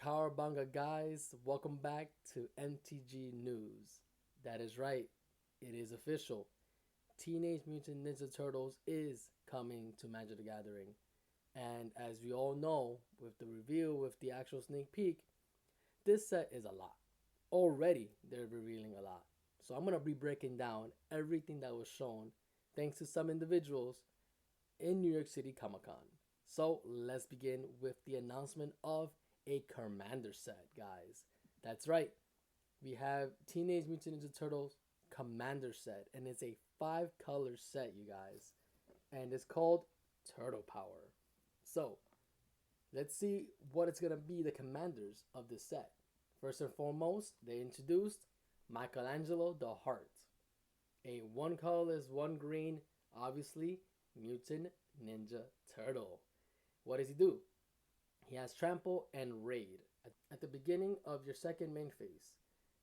Cowabunga guys, welcome back to MTG News. That is right, it is official. Teenage Mutant Ninja Turtles is coming to Magic the Gathering. And as we all know, with the reveal, with the actual sneak peek, this set is a lot. Already, they're revealing a lot. So I'm going to be breaking down everything that was shown thanks to some individuals in New York City Comic Con. So let's begin with the announcement of a Commander set, guys. That's right. We have Teenage Mutant Ninja Turtles Commander set, and it's a 5-color set, you guys. And it's called Turtle Power. So let's see what it's gonna be the commanders of this set. First and foremost, they introduced Michelangelo the Heart, a one colorless, one green, obviously mutant ninja turtle. What does he do? He has trample and raid. At the beginning of your second main phase,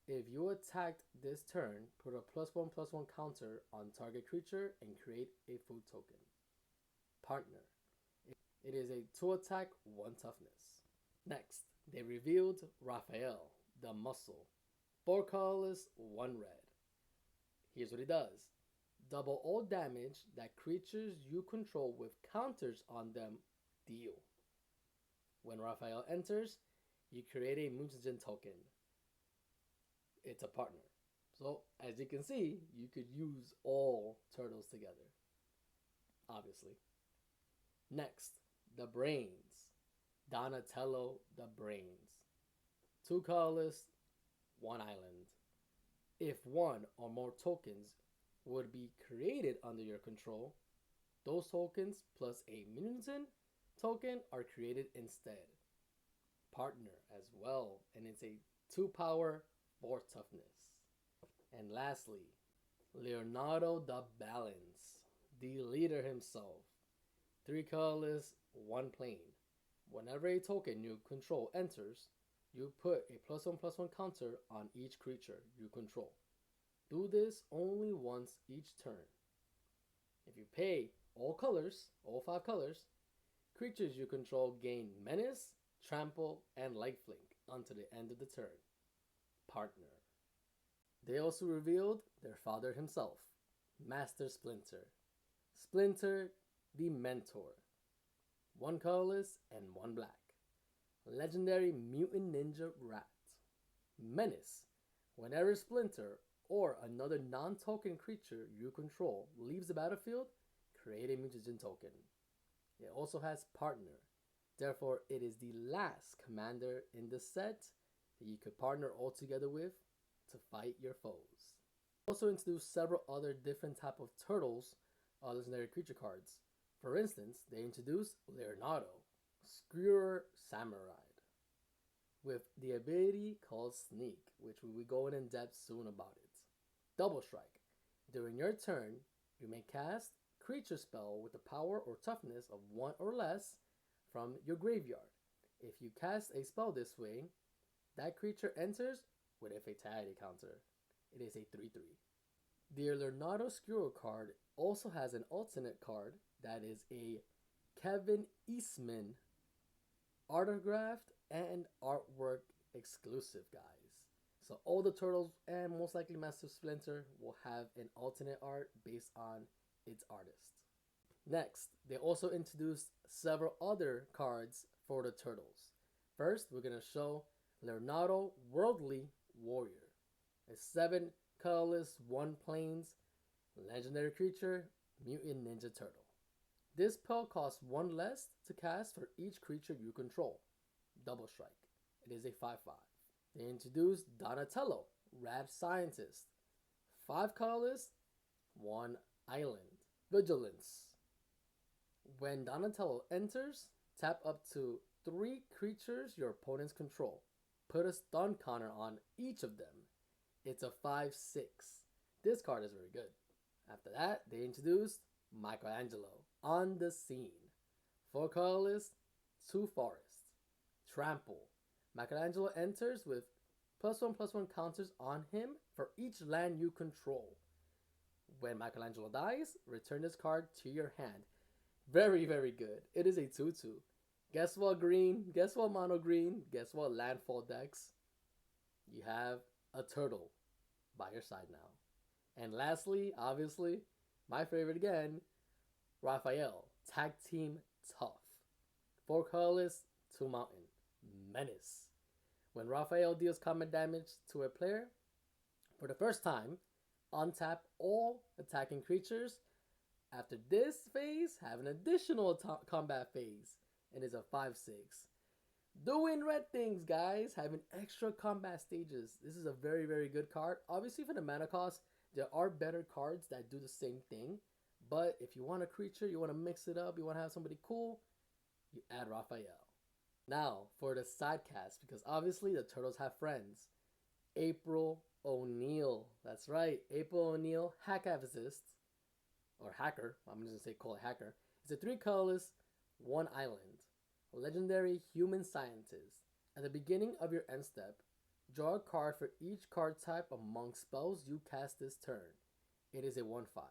if you attacked this turn, put a +1/+1 counter on target creature and create a food token. Partner. It is a 2 attack, 1 toughness. Next, they revealed Raphael, the muscle. 4 colorless, 1 red. Here's what he does. Double all damage that creatures you control with counters on them deal. When Raphael enters, you create a mutagen token. It's a partner. So, as you can see, you could use all turtles together. Obviously. Next, the Brains. Donatello the Brains. 2 colorless, 1 island. If 1 or more tokens would be created under your control, those tokens plus a mutant token are created instead. Partner as well, and it's a 2 power, 4 toughness. And lastly, Leonardo the Balance, the leader himself. 3 colorless, 1 plain. Whenever a token you control enters, you put a +1/+1 counter on each creature you control. Do this only once each turn. If you pay all colors, all 5 colors, creatures you control gain Menace, Trample, and Lifelink until the end of the turn. Partner. They also revealed their father himself, Master Splinter. Splinter, the Mentor. 1 colorless and 1 black. Legendary Mutant Ninja Rat. Menace. Whenever Splinter or another non-token creature you control leaves the battlefield, create a mutagen token. It also has Partner. Therefore, it is the last commander in the set that you could partner all together with to fight your foes. Also introduced several other different type of turtles, legendary creature cards. For instance, they introduced Leonardo, Skewer Samurai, with the ability called Sneak, which we will go in depth soon about it. Double Strike. During your turn, you may cast creature spell with the power or toughness of 1 or less from your graveyard. If you cast a spell this way, that creature enters with a fatality counter. It is a 3/3. The Leonardo Skewer card also has an alternate card that is a Kevin Eastman autographed and artwork exclusive, guys. So all the turtles and most likely Master Splinter will have an alternate art based on its artist. Next, they also introduced several other cards for the turtles. First, we're going to show Leonardo Worldly Warrior, a 7 colorless, 1 plains, legendary creature, mutant ninja turtle. This spell costs 1 less to cast for each creature you control. Double Strike. It is a 5/5. They introduced Donatello, Rad Scientist. 5 colorless, 1 island. Vigilance. When Donatello enters, tap up to 3 creatures your opponents control. Put a stun counter on each of them. It's a 5/6. This card is very good. After that, they introduced Michelangelo on the scene. 4 colorless, 2 forests. Trample. Michelangelo enters with +1/+1 counters on him for each land you control. When Michelangelo dies, return this card to your hand. Very, very good. It is a 2/2. Guess what, green? Guess what, mono green? Guess what, landfall decks? You have a turtle by your side now. And lastly, obviously, my favorite again, Raphael, tag team tough. 4 colorless, 2 mountain, menace. When Raphael deals combat damage to a player, for the first time, untap all attacking creatures. After this phase, have an additional combat phase, and is a 5/6. Doing red things, guys. Having extra combat stages. This is a very, very good card. Obviously, for the mana cost, there are better cards that do the same thing. But if you want a creature, you want to mix it up, you want to have somebody cool, you add Raphael. Now, for the side cast, because obviously the turtles have friends. April O'Neil. That's right. April O'Neil, Hack Assist, or Hacker. I'm just going to say call it Hacker. It's a 3 colorless, 1 island. A legendary human scientist. At the beginning of your end step, draw a card for each card type among spells you cast this turn. It is a 1/5.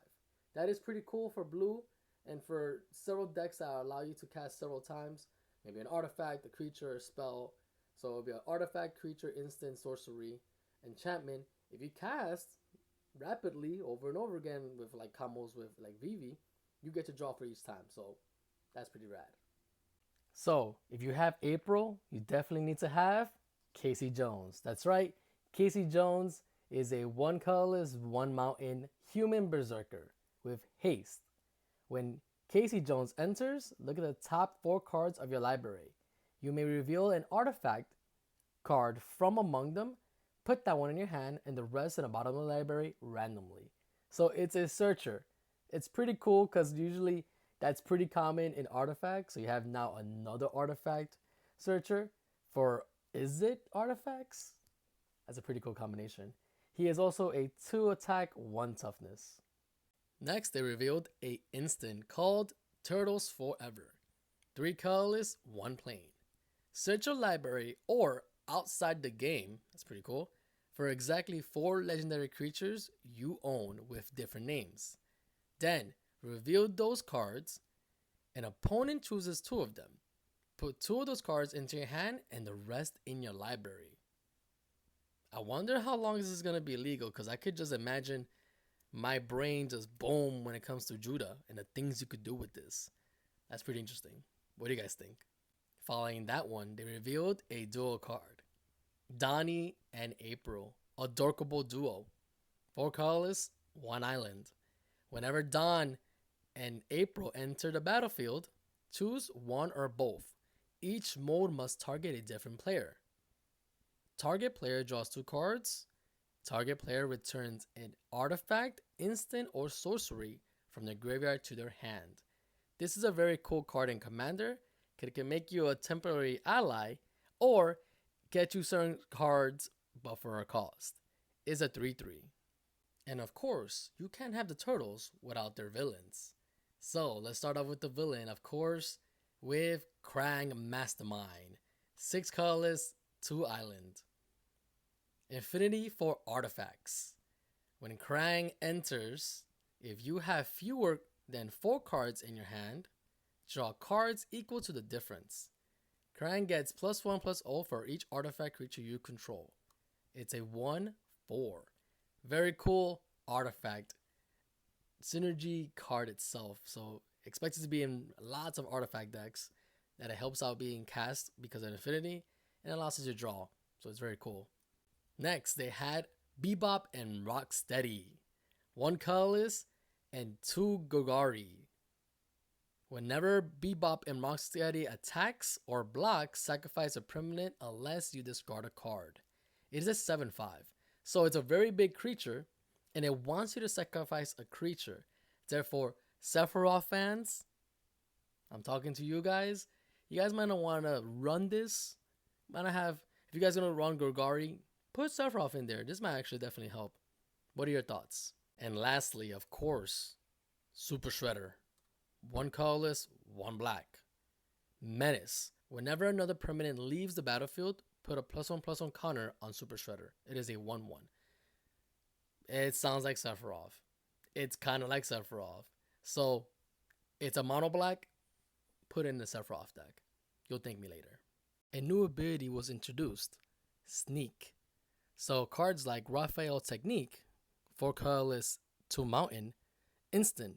That is pretty cool for blue and for several decks that allow you to cast several times. Maybe an artifact, a creature, a spell. So it'll be an artifact, creature, instant, sorcery, enchantment. If you cast rapidly over and over again with like combos with like Vivi, you get to draw for each time. So that's pretty rad. So if you have April, you definitely need to have Casey Jones. That's right. Casey Jones is a 1 colorless, 1 mountain human berserker with haste. When Casey Jones enters, look at the top 4 cards of your library. You may reveal an artifact card from among them, put that one in your hand, and the rest in the bottom of the library randomly. So it's a searcher. It's pretty cool because usually that's pretty common in artifacts. So you have now another artifact searcher for is it artifacts? That's a pretty cool combination. He is also a 2 attack, 1 toughness. Next, they revealed a instant called Turtles Forever. 3 colorless, 1 plain. Search your library or outside the game, that's pretty cool, for exactly 4 legendary creatures you own with different names. Then, reveal those cards. An opponent chooses 2 of them. Put 2 of those cards into your hand and the rest in your library. I wonder how long this is going to be legal because I could just imagine my brain just boom when it comes to Judah and the things you could do with this. That's pretty interesting. What do you guys think? Following that one, they revealed a duo card. Donnie and April, a dorkable duo. 4 colorless, 1 island. Whenever Don and April enter the battlefield, choose one or both. Each mode must target a different player. Target player draws 2 cards. Target player returns an artifact, instant, or sorcery from their graveyard to their hand. This is a very cool card in Commander. It can make you a temporary ally or get you certain cards but for a cost. It's a 3/3. And of course, you can't have the turtles without their villains. So let's start off with the villain, of course, with Krang Mastermind. 6 colorless, 2 island. Infinity for artifacts. When Krang enters, if you have fewer than 4 cards in your hand, draw cards equal to the difference. Krang gets +1/+0 for each artifact creature you control. It's a 1/4. Very cool artifact synergy card itself. So expect it to be in lots of artifact decks that it helps out being cast because of Infinity and allows us to draw. So it's very cool. Next, they had Bebop and Rocksteady. 1 colorless and 2 Gogari. Whenever Bebop and Rocksteady attacks or blocks, sacrifice a permanent unless you discard a card. It is a 7/5. So it's a very big creature and it wants you to sacrifice a creature. Therefore, Sephiroth fans, I'm talking to you guys. You guys might not want to run this. Might not have, if you guys are going to run Gorgari, put Sephiroth in there. This might actually definitely help. What are your thoughts? And lastly, of course, Super Shredder. 1 colorless, 1 black. Menace. Whenever another permanent leaves the battlefield, put a +1/+1 counter on Super Shredder. It is a 1/1. It sounds like Sephiroth. It's kind of like Sephiroth. So, it's a mono black. Put in the Sephiroth deck. You'll thank me later. A new ability was introduced, Sneak. So cards like Raphael Technique, 4 colorless, 2 mountain, instant,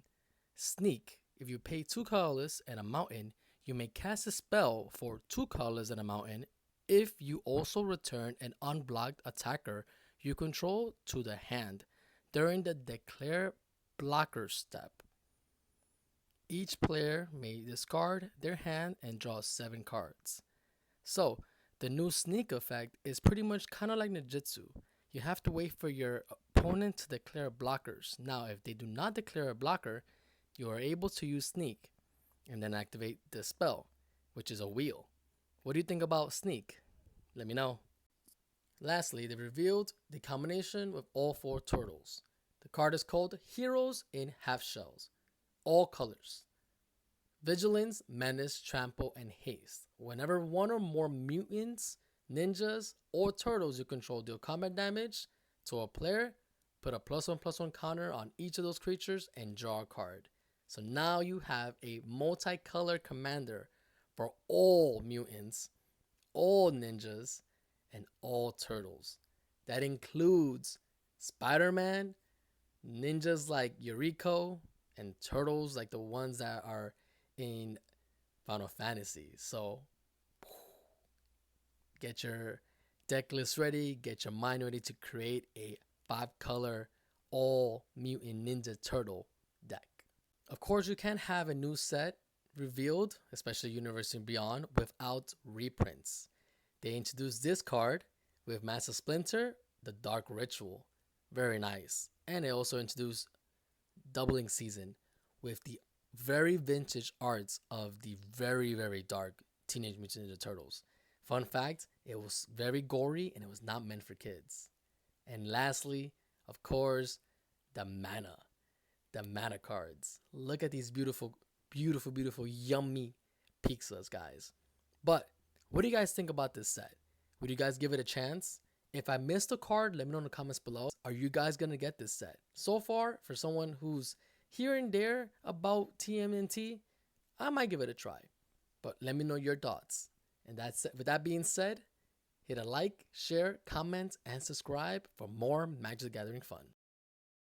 Sneak. If you pay 2 colorless and a mountain, you may cast a spell for 2 colors and a mountain if you also return an unblocked attacker you control to the hand during the declare blocker step. Each player may discard their hand and draw 7 cards. So, the new sneak effect is pretty much kind of like Ninjutsu. You have to wait for your opponent to declare blockers. Now, if they do not declare a blocker, you are able to use sneak and then activate the spell, which is a wheel. What do you think about sneak? Let me know. Lastly, they revealed the combination with all 4 turtles. The card is called Heroes in Half Shells, all colors. Vigilance, Menace, Trample, and Haste. Whenever one or more mutants, ninjas, or turtles you control deal combat damage to a player, put a +1/+1 counter on each of those creatures and draw a card. So now you have a multicolored commander for all mutants, all ninjas, and all turtles. That includes Spider-Man, ninjas like Yuriko, and turtles like the ones that are in Final Fantasy. So get your deck list ready, get your mind ready to create a 5-color all mutant ninja turtle deck. Of course, you can't have a new set revealed, especially Universe and Beyond, without reprints. They introduced this card with Master Splinter, the Dark Ritual. Very nice. And they also introduced Doubling Season with the very vintage arts of the very, very dark Teenage Mutant Ninja Turtles. Fun fact, it was very gory and it was not meant for kids. And lastly, of course, the mana. The mana cards. Look at these beautiful, beautiful, beautiful, yummy pixels, guys. But what do you guys think about this set? Would you guys give it a chance? If I missed a card, let me know in the comments below. Are you guys going to get this set? So far, for someone who's here and there about TMNT, I might give it a try. But let me know your thoughts. And that's it. With that being said, hit a like, share, comment, and subscribe for more Magic the Gathering fun.